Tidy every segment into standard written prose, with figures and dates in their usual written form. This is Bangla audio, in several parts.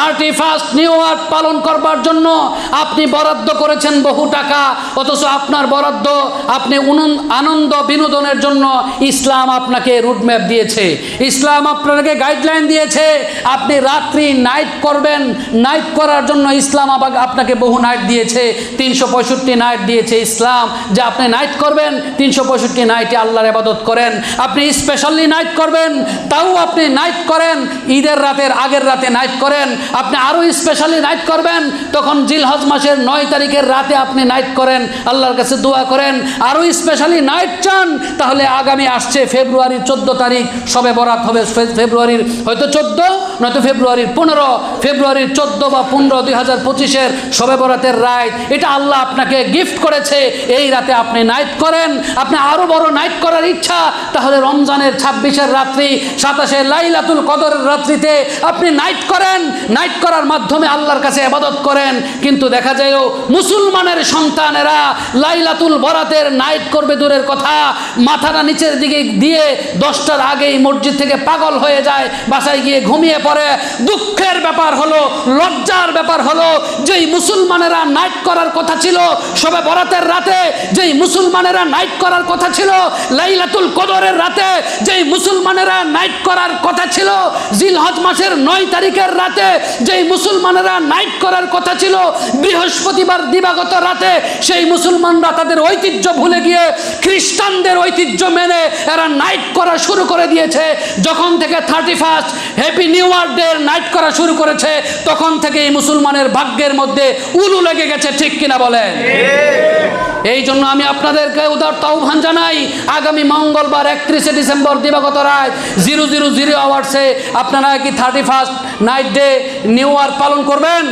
31 নিউ ইয়ার পালন করবার জন্য আপনি বরাদ্দ করেছেন বহু টাকা, অথচ আপনার বরাদ্দ আপনি আনন্দ বিনোদনের জন্য ইসলাম আপনাকে রুটম্যাপ দিয়েছে, ইসলাম আপনাকে গাইডলাইন দিয়েছে। আপনি রাত্রি নাইট করবেন, নাইট করার জন্য ইসলাম আপনাকে বহু নাইট দিয়েছে, 365 নাইট দিয়েছে ইসলাম, যে আপনি নাইট করবেন, 365 নাইটে আল্লাহর ইবাদত করেন। আপনি স্পেশালি নাইট করবেন, তাও আপনি নাইট করেন, ঈদের রাতের আগের রাতে নাইট করেন। আপনি আরও স্পেশালি নাইট করবেন, তখন জিলহজ মাসের 9 তারিখের রাতে আপনি নাইট করেন, আল্লাহর কাছে দোয়া করেন। আরও স্পেশালি নাইট চান, তাহলে আগামী আসছে ফেব্রুয়ারির 14 তারিখ শবে বরাত হবে, ফেব্রুয়ারির হয়তো 14 নয়তো ফেব্রুয়ারির 15, ফেব্রুয়ারির 14 বা 15 2025-এর শবে বরাতের রাত, এটা আল্লাহ আপনাকে গিফট করেছে। এই রাতে আপনি নাইট করেন। আপনি আরও বড় নাইট করার ইচ্ছা, তাহলে রমজানের 26-এর রাত্রি, 27-এ লাইলাতুল কদরের রাত্রিতে আপনি নাইট করেন। নাইট করার মাধ্যমে আল্লাহর কাছে ইবাদত করেন। কিন্তু দেখা যায়ও মুসলমানের সন্তানেরা লাইলাতুল বরাতের নাইট করবে দূরের কথা, মাথাটা নিচের দিকে দিয়ে 10টার আগেই মসজিদ থেকে পাগল হয়ে যায়, বাসায় গিয়ে ঘুমিয়ে পড়ে। দুঃখের ব্যাপার হলো, লজ্জার ব্যাপার হলো, যেই মুসলমানেরা নাইট করার কথা ছিল শবে বরাতের রাতে, যেই মুসলমানেরা নাইট করার কথা ছিল লাইলাতুল কদরের রাতে, যেই মুসলমানেরা নাইট করার কথা ছিল জিলহজ মাসের 9 তারিখের রাতে, যেই মুসলমানেরা নাইট করার কথা ছিল বৃহস্পতিবার দিবাগত রাতে, সেই মুসলমানরা তাদের ঐতিহ্য ভুলে গিয়ে খ্রিস্টানদের ঐতিহ্য মেনে এরা নাইট করা শুরু করে দিয়েছে। যখন থেকে 31 happy new year day night করা শুরু করেছে, তখন থেকে এই মুসলমানের ভাগ্যের মধ্যে উলু লেগে গেছে, ঠিক কিনা বলেন? এই জন্য আমি আপনাদেরকে উদারত আহ্বান জানাই, আগামী মঙ্গলবার 31 ডিসেম্বর দিবাগত রাত 000 আওয়ার্সে আপনারা কি 31 নাইট ডে নিউ ইয়ার পালন করবেন?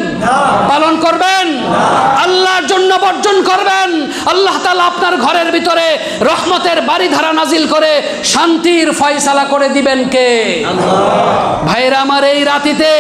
পালন করবেন? আল্লাহর জন্য বর্জন করবেন। আল্লাহ তাআলা আপনার ঘরের ভিতরে রহমতের বাড়িধারা নাজিল করে শান্তির ফয়সালা করে দিবেন কে? ভাইরা আমার, এই রাতিতে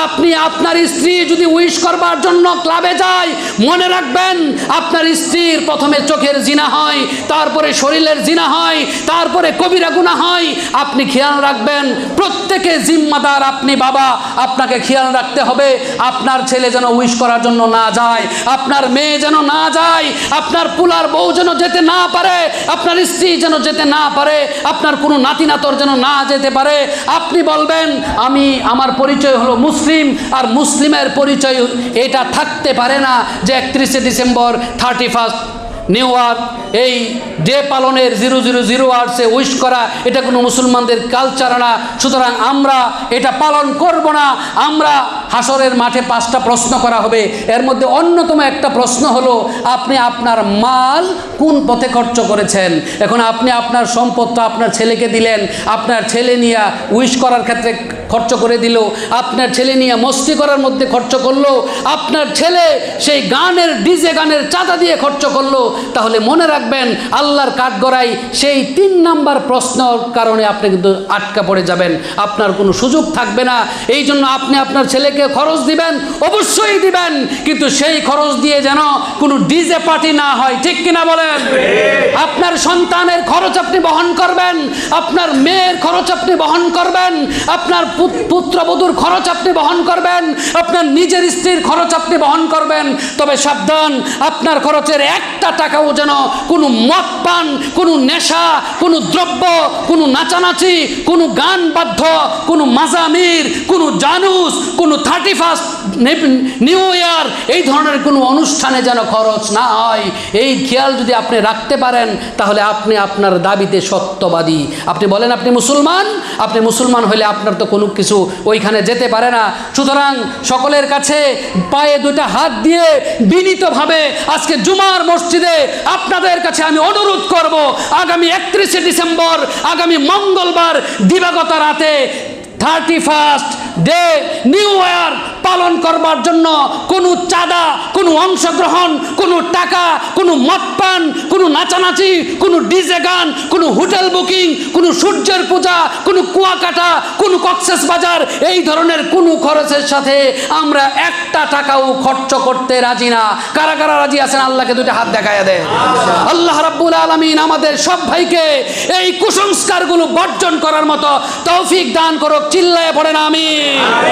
আপনি আপনার স্ত্রী যদি উইশ করবার জন্য ক্লাবে যায়, মনে রাখবেন আপনার স্ত্রীর প্রথমে চোখের জিনা হয়, তারপরে শরীরের জিনা হয়, তারপরে কবিরা গুনাহ হয়। আপনি খেয়াল রাখবেন, প্রত্যেকে জিম্মাদার, আপনি বাবা, আপনাকে খেয়াল রাখতে হবে আপনার ছেলে যেন উইশ করার জন্য না যায়, আপনার মেয়ে যেন না যায়, আপনার পুলার বউ যেন যেতে না পারে, আপনার স্ত্রী যেন যেতে না পারে, আপনার কোনো নাতি নাতর যেন না যেতে পারে। আপনি বলবেন আমার পরিচয় হলো মুসলিম, আর মুসলিমের পরিচয় এটা থাকতে পারে না যে 31 ডিসেম্বর 31 নিউ ইয়ার এই ডে পালনের 000 আওয়ার্সে উইশ করা, এটা কোনো মুসলমানদের কালচার না। সুতরাং আমরা এটা পালন করব না। আমরা হাসরের মাঠে 5টা প্রশ্ন করা হবে, এর মধ্যে অন্যতম একটা প্রশ্ন হলো আপনি আপনার মাল কোন পথে খরচ করেছেন। এখন আপনি আপনার সম্পদটা আপনার ছেলেকে দিলেন, আপনার ছেলে নিয়ে উইশ করার ক্ষেত্রে খরচ করে দিল, আপনার ছেলে নিয়ে মস্তি করার মধ্যে খরচ করলো, আপনার ছেলে সেই গানের ডিজে গানের চাঁদা দিয়ে খরচ করলো, তাহলে মনে রাখবেন আল্লাহর কাঠগড়াই সেই 3 নাম্বার প্রশ্নের কারণে আপনি কিন্তু আটকা পড়ে যাবেন, আপনার কোনো সুযোগ থাকবে না। এই জন্য আপনি আপনার ছেলেকে খরচ দিবেন, অবশ্যই দিবেন, কিন্তু সেই খরচ দিয়ে যেন কোনো ডিজে পার্টি না হয়, ঠিক কিনা বলেন? আপনার সন্তানের খরচ আপনি বহন করবেন, আপনার মেয়ের খরচ আপনি বহন করবেন, আপনার পুত্রবধূর খরচ আপনি বহন করবেন, আপনার নিজের স্ত্রীর খরচ আপনি বহন করবেন। তবে সাবধান, আপনার খরচের একটা টাকাও যেন কোনো মদ পান, কোনো নেশা, কোনো দ্রব্য, কোনো নাচানাচি, কোনো গান বাদ্য, কোনো মাজামির, কোনো জানুস, কোনো 31 নিউ ইয়ার এই ধরনের কোনো অনুষ্ঠানে যেন খরচ না হয়। এই খেয়াল যদি আপনি রাখতে পারেন, তাহলে আপনি আপনার দাবিতে সত্যবাদী। আপনি বলেন আপনি মুসলমান, আপনি মুসলমান হলে আপনার তো কোনো কিছু ওইখানে যেতে পারে না। সুতরাং সকলের কাছে পায়ে 2টা হাত দিয়ে বিনীতভাবে আজকে জুমার মসজিদে আপনাদের কাছে আমি অনুরোধ করব, আগামী 31 ডিসেম্বর, আগামী মঙ্গলবার দিবাগত রাতে 31 ডে নিউ ইয়ার পালন করবার জন্য কোনো চাঁদা, কোনো অংশগ্রহণ, কোনো টাকা, কোনো মদ পান, কোনো নাচানাচি, কোনো ডিজে গান, কোনো হোটেল বুকিং, কোনো সূর্যের পূজা, কোনো কুয়াকাটা, কোনো কক্সেস বাজার, এই ধরনের কোনো খরচের সাথে আমরা একটা টাকাও খরচ করতে রাজি না। কারা কারা রাজি আছেন আল্লাহকে 2টা হাত দেখায় দেয়। আল্লাহ রাব্বুল আলামিন আমাদের সব ভাইকে এই কুসংস্কারগুলো বর্জন করার মতো তৌফিক দান করুক। চিল্লায়ে পড়েন আমিন।